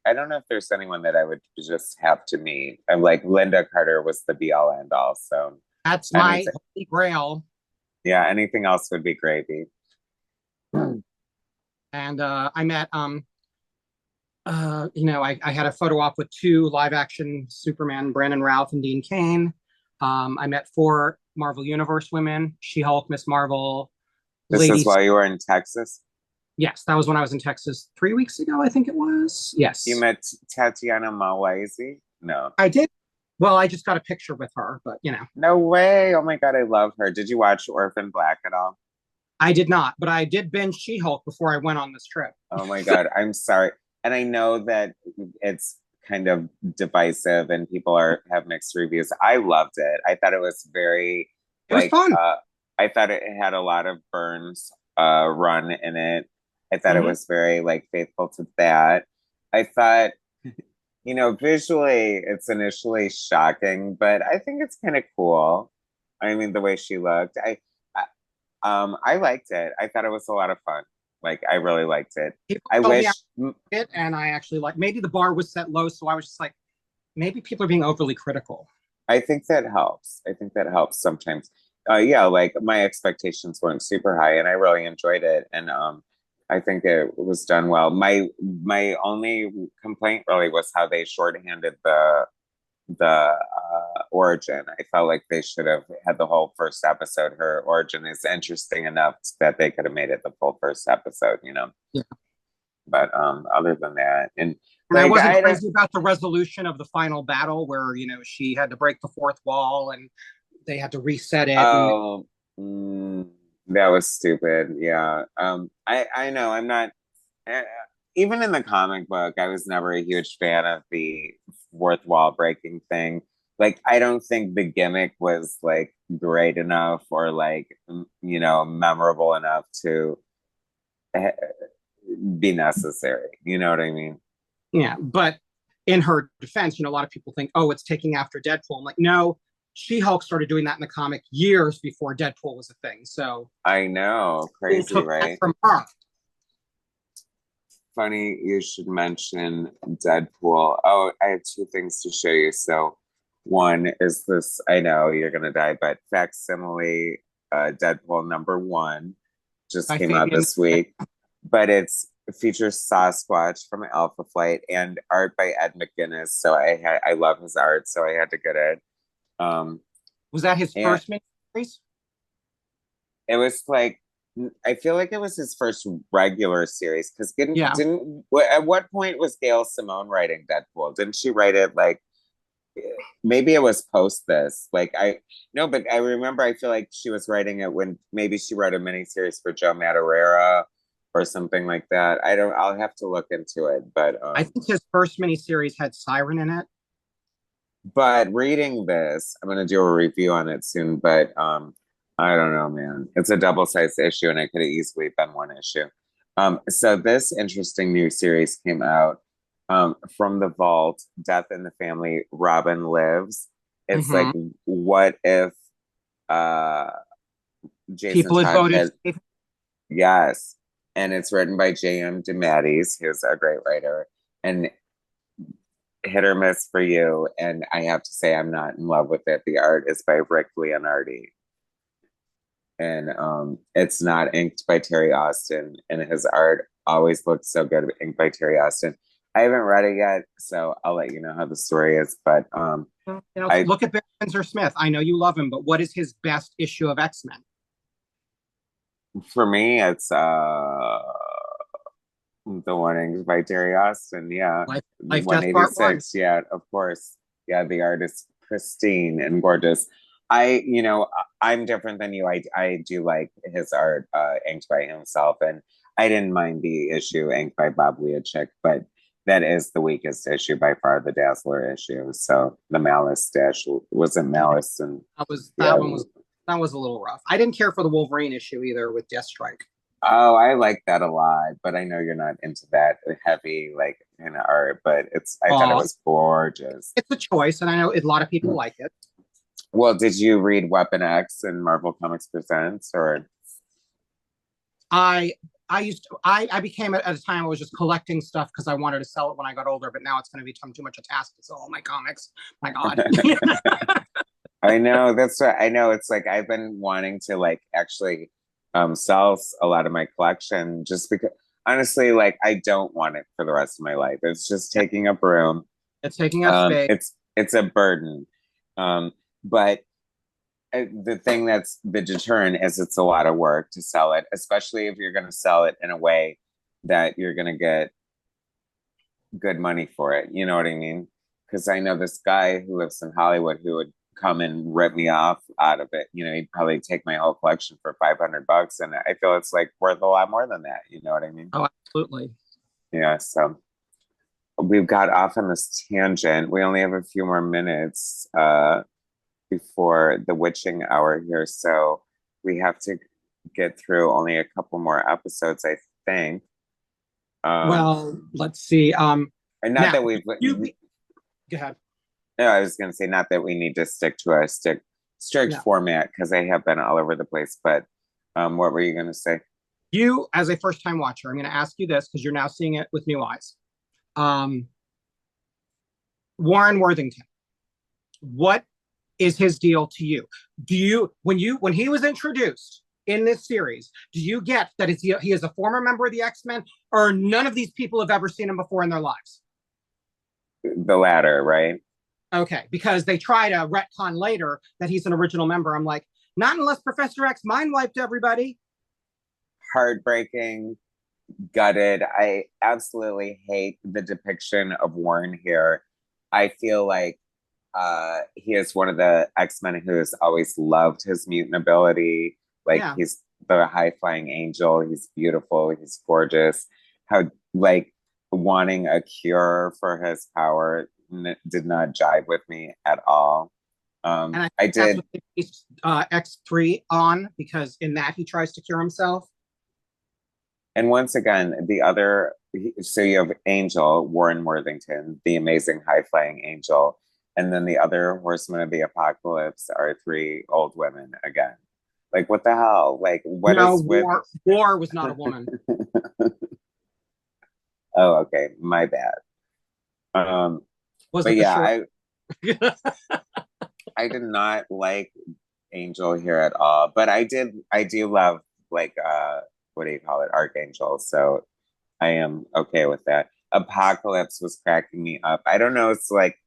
I don't know if there's anyone that I would just have to meet. I'm like Linda Carter was the be all end all. So that's my holy grail. Yeah, anything else would be gravy. And I met I had a photo op with 2 live action Superman, Brandon Routh and Dean Cain. I met 4 Marvel Universe women, She-Hulk, Miss Marvel. This is while you were in Texas? Yes, that was when I was in Texas 3 weeks ago, I think it was. Yes. You met Tatiana Mawazy? No. I did. Well, I just got a picture with her, but No way. Oh my God, I love her. Did you watch Orphan Black at all? I did not, but I did binge She-Hulk before I went on this trip. Oh my God, I'm sorry. And I know that it's kind of divisive and people have mixed reviews. I loved it. I thought it was very It was fun. I thought it had a lot of Burns run in it. I thought it was very like faithful to that. I thought, visually it's initially shocking, but I think it's kind of cool. I mean, the way she looked, I liked it. I thought it was a lot of fun. Like, I really liked it. I wish it, and I actually maybe the bar was set low, so I was just like, maybe people are being overly critical. I think that helps. Sometimes. Yeah, like my expectations weren't super high, and I really enjoyed it, and I think it was done well. My only complaint really was how they shorthanded the origin. I felt like they should have had the whole first episode. Her origin is interesting enough that they could have made it the full first episode, Yeah. But other than that, and I wasn't crazy about the resolution of the final battle where she had to break the 4th wall and they had to reset it. Oh, that was stupid. Yeah. I know. I'm not. Even in the comic book, I was never a huge fan of the 4th wall breaking thing. Like, I don't think the gimmick was like great enough or like memorable enough to be necessary. You know what I mean? Yeah, but in her defense, a lot of people think, oh, it's taking after Deadpool. I'm like, no, She-Hulk started doing that in the comic years before Deadpool was a thing. So I know, Deadpool crazy, took that right? from her. Funny you should mention Deadpool. Oh, I have two things to show you. So, one is this, I know you're gonna die, but facsimile Deadpool #1 just By came out Fabian. this week. But it features Sasquatch from Alpha Flight and art by Ed McGuinness. So I love his art, so I had to get it. Was that his And first miniseries? it was like, I feel like it was his first regular series because Yeah. at what point was Gail Simone writing Deadpool? Didn't she write it like maybe it was post this? Like I no, but I remember I feel like she was writing it when maybe she wrote a miniseries for Joe Madureira or something like that. I don't. I'll have to look into it, but I think his first miniseries had Siren in it. but reading this, I'm gonna do a review on it soon. But I don't know, man. It's a double-sized issue, and it could have easily been one issue. So this interesting new series came out from the Vault, Death in the Family, Robin Lives. It's like, what if uh, Jason People had Todd voted. had, yes, and it's written by J.M. DeMatteis, who's a great writer, and hit or miss for you. And I have to say, I'm not in love with it. The art is by Rick Leonardi, and it's not inked by Terry Austin, and his art always looks so good inked by Terry Austin. I haven't read it yet, so I'll let you know how the story is. But look at Barry Windsor Smith. I know you love him, but what is his best issue of X-Men? For me, it's the one inked by Terry Austin. Yeah, Life Death Part 1. 186. Yeah, of course. Yeah, the art is pristine and gorgeous. I'm different than you. I do like his art inked by himself, and I didn't mind the issue inked by Bob Leachik, but that is the weakest issue by far, the Dazzler issue. So the Malice dash wasn't Malice, and that was a little rough. I didn't care for the Wolverine issue either with Deathstrike. Oh, I like that a lot, but I know you're not into that heavy like kind of art, but I thought it was gorgeous. It's a choice, and I know a lot of people like it. Well, did you read Weapon X and Marvel Comics Presents, or? I became at a time I was just collecting stuff because I wanted to sell it when I got older, but now it's going to become too much a task to sell all my comics. My God. I know, that's what I know. It's like I've been wanting to like actually sell a lot of my collection just because honestly, like I don't want it for the rest of my life. It's just taking up room. It's taking up space. It's a burden. But the thing that's the deterrent is it's a lot of work to sell it, especially if you're going to sell it in a way that you're going to get good money for it. You know what I mean? Because I know this guy who lives in Hollywood who would come and rip me off out of it. He'd probably take my whole collection for $500, and I feel it's like worth a lot more than that. You know what I mean? Oh, absolutely. Yeah. So we've got off on this tangent. We only have a few more minutes before the witching hour here, so we have to get through only a couple more episodes, I think. Well, let's see. And not that we've. Go ahead. No, I was going to say not that we need to stick to a strict format because I have been all over the place. But what were you going to say? You, as a first-time watcher, I'm going to ask you this because you're now seeing it with new eyes. Warren Worthington, what is his deal to you? Do you when he was introduced in this series, do you get that he is a former member of the X-Men, or none of these people have ever seen him before in their lives? The latter, right? Okay, because they try to retcon later that he's an original member. I'm like, not unless Professor X mind wiped everybody. Heartbreaking, gutted. I absolutely hate the depiction of Warren here. I feel like he is one of the X-Men who has always loved his mutant ability. Like he's the high-flying angel. He's beautiful. He's gorgeous. How like wanting a cure for his power did not jive with me at all. And I did. That's what they based X3 on, because in that he tries to cure himself. And once again, the other, so you have Angel, Warren Worthington, the amazing high flying angel. And then the other horsemen of the apocalypse are three old women again. Like, what the hell? Like, what No, is with. War was not a woman. Oh, okay. My bad. Was But it the yeah, short? I did not like Angel here at all. But I do love like what do you call it? Archangel. So I am okay with that. Apocalypse was cracking me up. I don't know, it's like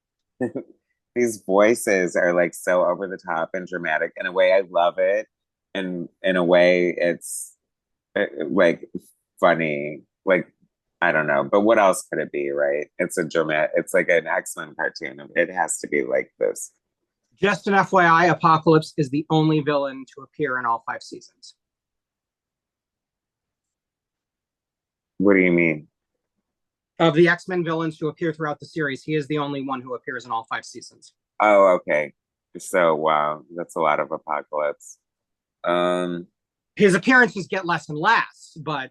these voices are like so over the top and dramatic. In a way, I love it. And in a way, it's like funny. Like, I don't know. But what else could it be, right? It's a dramatic, it's like an X-Men cartoon. It has to be like this. Just an FYI, Apocalypse is the only villain to appear in all 5 seasons. What do you mean? Of the X-Men villains to appear throughout the series, he is the only one who appears in all 5 seasons. Oh, okay. So wow, that's a lot of Apocalypse. Um, His appearances get less and less, but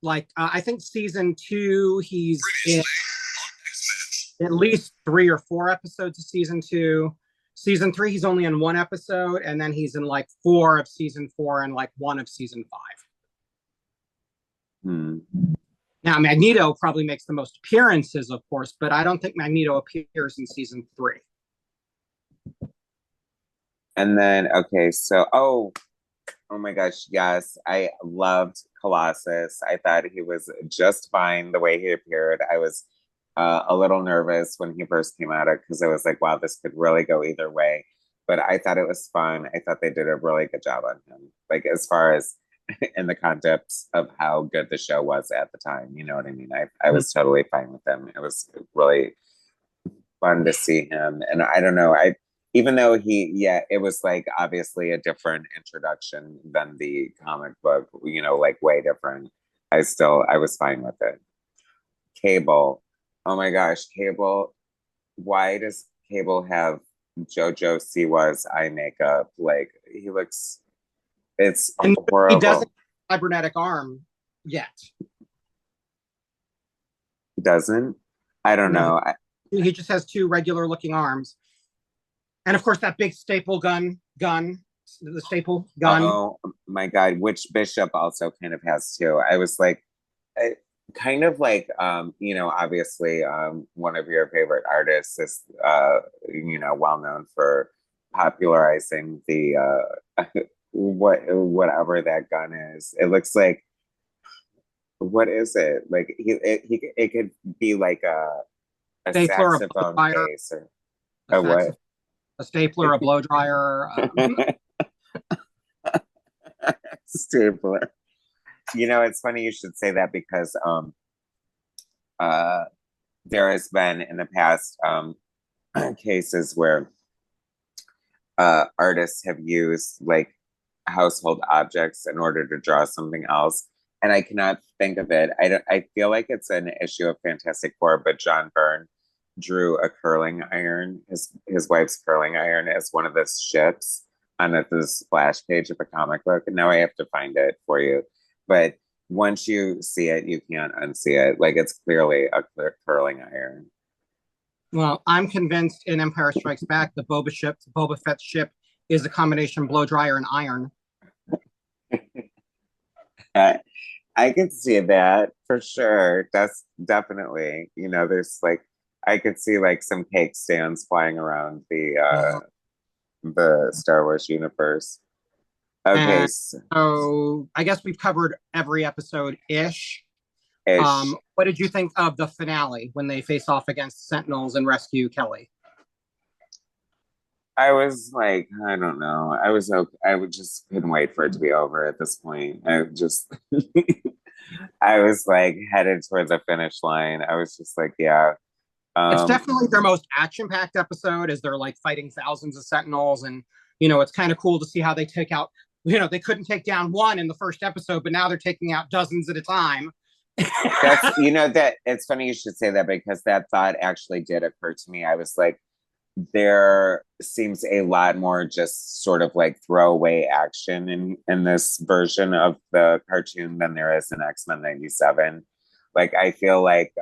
like I think season 2, he's in at least 3 or 4 episodes of season 2. Season 3, he's only in 1 episode, and then he's in like 4 of season 4 and like 1 of season 5. hmm. Now, Magneto probably makes the most appearances, of course, but I don't think Magneto appears in season 3. And then okay, so oh my gosh, yes, I loved Colossus. I thought he was just fine the way he appeared. I was a little nervous when he first came out because I was like, wow, this could really go either way. But I thought it was fun. I thought they did a really good job on him. Like as far as in the context of how good the show was at the time, you know what I mean? I was totally fine with him. It was really fun to see him. And I don't know, I even though yeah, it was like obviously a different introduction than the comic book, you know, like way different. I was fine with it. Cable. Oh my gosh, Cable. Why does Cable have JoJo Siwa's eye makeup? Like he looks, it's And he doesn't horrible. have a cybernetic arm yet. Doesn't? I don't No, know. he just has 2 regular looking arms. And of course, that big staple the staple gun. Oh my God, which Bishop also kind of has too. I was like, I, kind of like, you know, obviously, one of your favorite artists is, you know, well known for popularizing the whatever that gun is. It looks like, what is it? Like it could be like a Stapler, a blow saxophone dryer, case or a a what? saxophone, a stapler, a blow dryer. Stapler. You know, it's funny you should say that because uh there has been in the past cases where artists have used like household objects in order to draw something else. And I cannot think of it. I feel like it's an issue of Fantastic Four, but John Byrne drew a curling iron, his wife's curling iron, as one of the ships on the splash page of a comic book. And now I have to find it for you. But once you see it, you can't unsee it. Like it's clearly a curling iron. Well, I'm convinced in Empire Strikes Back, the Boba Fett ship, is a combination blow dryer and iron. I could see that for sure. That's definitely, you know, there's like I could see like some cake stands flying around the Star Wars universe. Okay, And so I guess we've covered every episode ish. ish. What did you think of the finale when they face off against Sentinels and rescue Kelly? I was like, I don't know. I was okay. I would just couldn't wait for it to be over at this point. I just I was like headed toward the finish line. I was just like, yeah. It's Um, definitely their most action-packed episode as they're like fighting thousands of Sentinels, and it's kind of cool to see how they take out. They couldn't take down one in the first episode, but now they're taking out dozens at a time. that's that it's funny you should say that because that thought actually did occur to me. I was like, there seems a lot more just sort of like throwaway action in this version of the cartoon than there is in X-Men 97. Like I feel like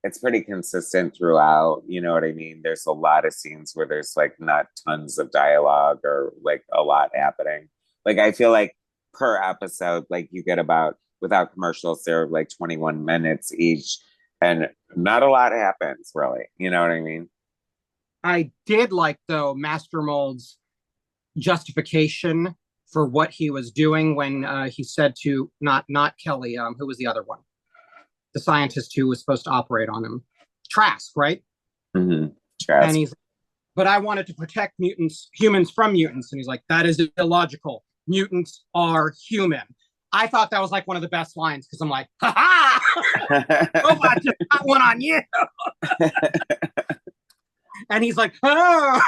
it's pretty consistent throughout, you know what I mean? There's a lot of scenes where there's like not tons of dialogue or like a lot happening. Like I feel like per episode, like you get about, without commercials, they're like 21 minutes each, and not a lot happens really, you know what I mean? I did like, though, Master Mold's justification for what he was doing when he said to not Kelly, who was the other one, the scientist who was supposed to operate on him, Trask, right? Mm-hmm. And he's, but I wanted to protect humans from mutants, and he's like, that is illogical. Mutants are human. I thought that was like one of the best lines because I'm like, ha ha, robot just got one on you. And he's like, oh,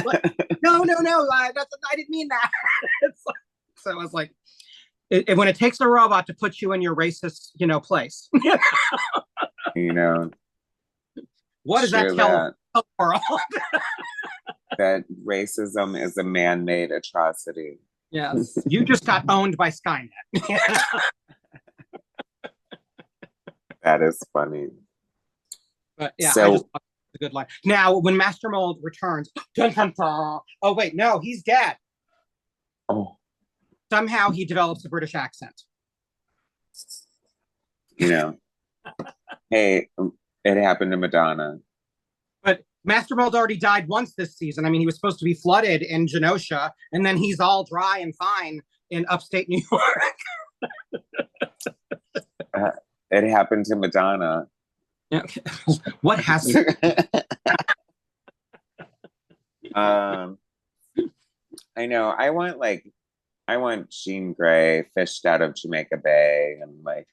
like, no, I didn't mean that. Like, so I was like, when it takes a robot to put you in your racist, place, what does that tell the world? That racism is a man-made atrocity. Yes, you just got owned by Skynet. That is funny. But yeah, so, I just thought it was a good line. Now, when Master Mold returns, dun, dun, dun, oh wait, no, he's dead. Oh. Somehow he develops a British accent. Hey, it happened to Madonna. But Master Mold already died once this season. I mean, he was supposed to be flooded in Genosha, and then he's all dry and fine in upstate New York. It happened to Madonna. What has I know. I want Jean Grey fished out of Jamaica Bay, and like,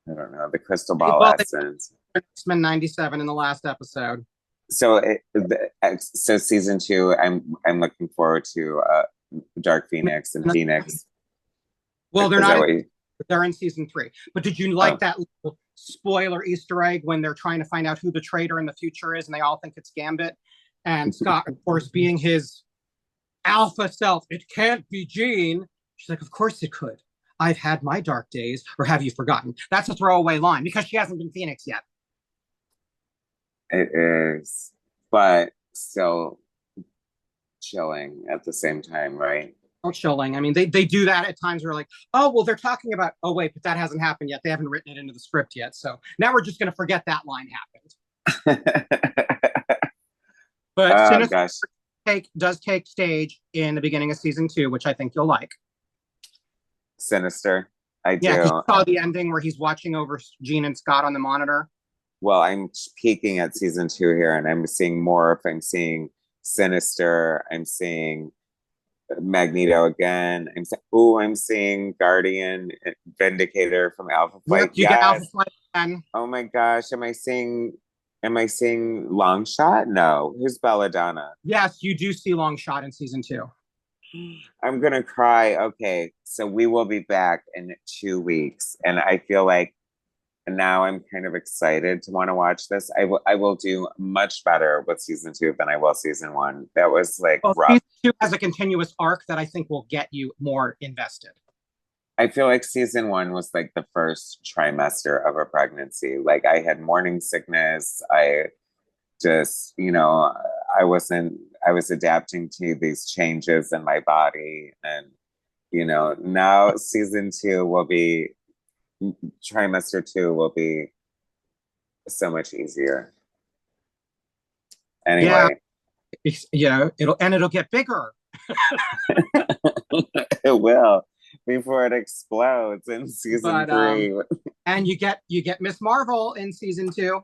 I don't know, the crystal ball essence. X-Men 97 in the last episode. So season 2, I'm looking forward to Dark Phoenix and Phoenix. Well, they're not. They're in season 3. But did you like that little spoiler Easter egg when they're trying to find out who the traitor in the future is, and they all think it's Gambit, and Scott, of course, being his alpha self, it can't be Jean. She's like, of course it could. I've had my dark days, or have you forgotten? That's a throwaway line because she hasn't been Phoenix yet. It is, but still chilling at the same time, right? Oh, chilling. I mean, they do that at times where like, oh, well, they're talking about, oh, wait, but that hasn't happened yet. They haven't written it into the script yet. So now we're just going to forget that line happened. But Sinister does take stage in the beginning of season 2, which I think you'll like. Sinister. I do. Yeah, you saw the ending where he's watching over Jean and Scott on the monitor. Well, I'm peeking at season 2 here, and I'm seeing Morph. I'm seeing Sinister. I'm seeing Magneto again. I'm seeing Guardian, Vindicator from Alpha Flight. You get Alpha Flight again. Oh my gosh, am I seeing Longshot? No, who's Belladonna? Yes, you do see Longshot in season 2. I'm gonna cry. Okay, so we will be back in 2 weeks, and I feel like now I'm kind of excited to want to watch this. I will do much better with season 2 than I will season 1. That was like rough. Season 2 has a continuous arc that I think will get you more invested. I feel like season 1 was like the first trimester of a pregnancy. Like I had morning sickness. I just, I was adapting to these changes in my body. And, now season 2 will be, trimester 2 will be so much easier. Anyway. Yeah, it'll get bigger. It will, before it explodes in season 3. And you get Miss Marvel in season 2.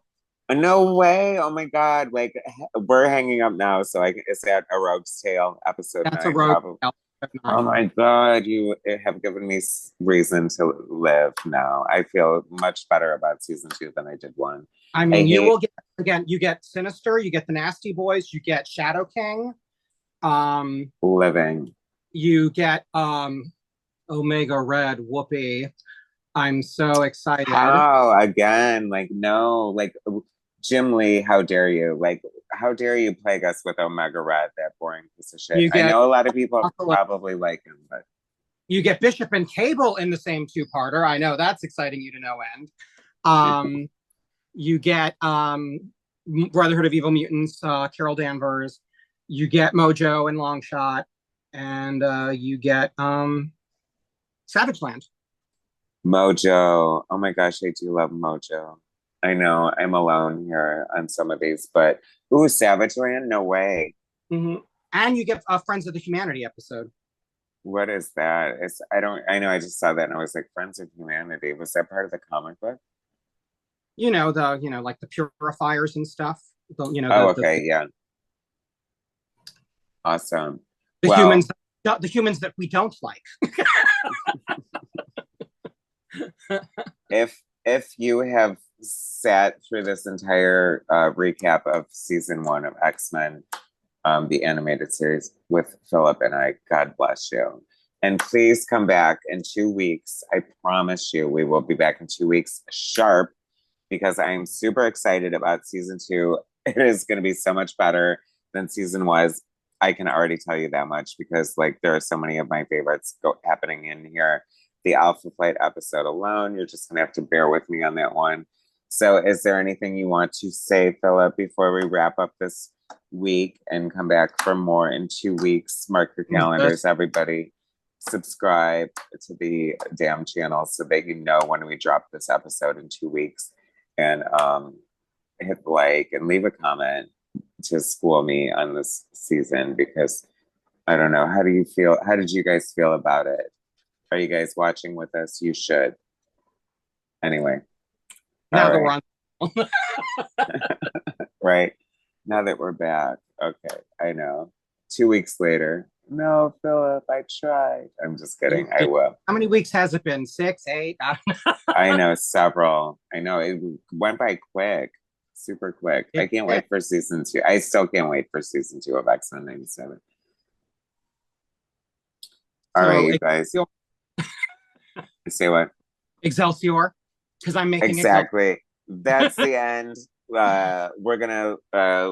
No way! Oh my god! Like we're hanging up now, so is that A Rogue's Tale episode 9? That's A Rogue's Tale. Oh my god! You have given me reason to live now. I feel much better about season 2 than I did 1. I mean, you will get, again. You get Sinister. You get the Nasty Boys. You get Shadow King. Living. You get Omega Red. Whoopee! I'm so excited. Oh, again, like no, like Jim Lee, how dare you? Like how dare you plague us with Omega Red, that boring piece of shit. You I get know a lot of people probably like him, but you get Bishop and Cable in the same two-parter. I know that's exciting you to no end. Um, you get Brotherhood of Evil Mutants, Carol Danvers. You get Mojo and Longshot, and you get Savage Land. Mojo. Oh my gosh, I do love Mojo. I know I'm alone here on some of these, but ooh, Savage Land? No way. Mm-hmm. And you get Friends of the Humanity episode. What is that? It's I know I just saw that and I was like, Friends of Humanity. Was that part of the comic book? Like the purifiers and stuff. Oh, okay, yeah. Awesome. The well, humans the humans that we don't like. if you have sat through this entire recap of season 1 of X-Men, the animated series with Philip and I, God bless you. And please come back in 2 weeks. I promise you, we will be back in 2 weeks sharp because I'm super excited about season 2. It is going to be so much better than season was. I can already tell you that much because like there are so many of my favorites happening in here. The Alpha Flight episode alone, you're just gonna have to bear with me on that one. So is there anything you want to say, Philip, before we wrap up this week and come back for more in 2 weeks? Mark your calendars, everybody. Subscribe to the damn channel so that you know when we drop this episode in 2 weeks. And hit like and leave a comment to school me on this season because I don't know. How do you feel? How did you guys feel about it? Are you guys watching with us? You should. Anyway. Now that we're on. Right. Now that we're back. Okay. I know. 2 weeks later. No, Philip, I tried. I'm just kidding. I will. How many weeks has it been? 6, 8? I know, several. I know. It went by quick. Super quick. I can't wait for season 2. I still can't wait for season 2 of X-Men 97. All right, you guys. Say what? Excelsior. Because I'm making exactly. That's the end. We're gonna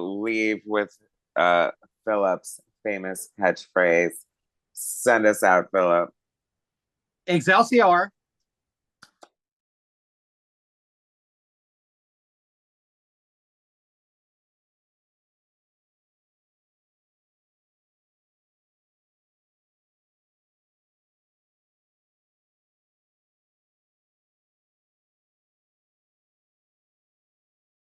leave with Philip's famous catchphrase. Send us out, Philip. Excelsior.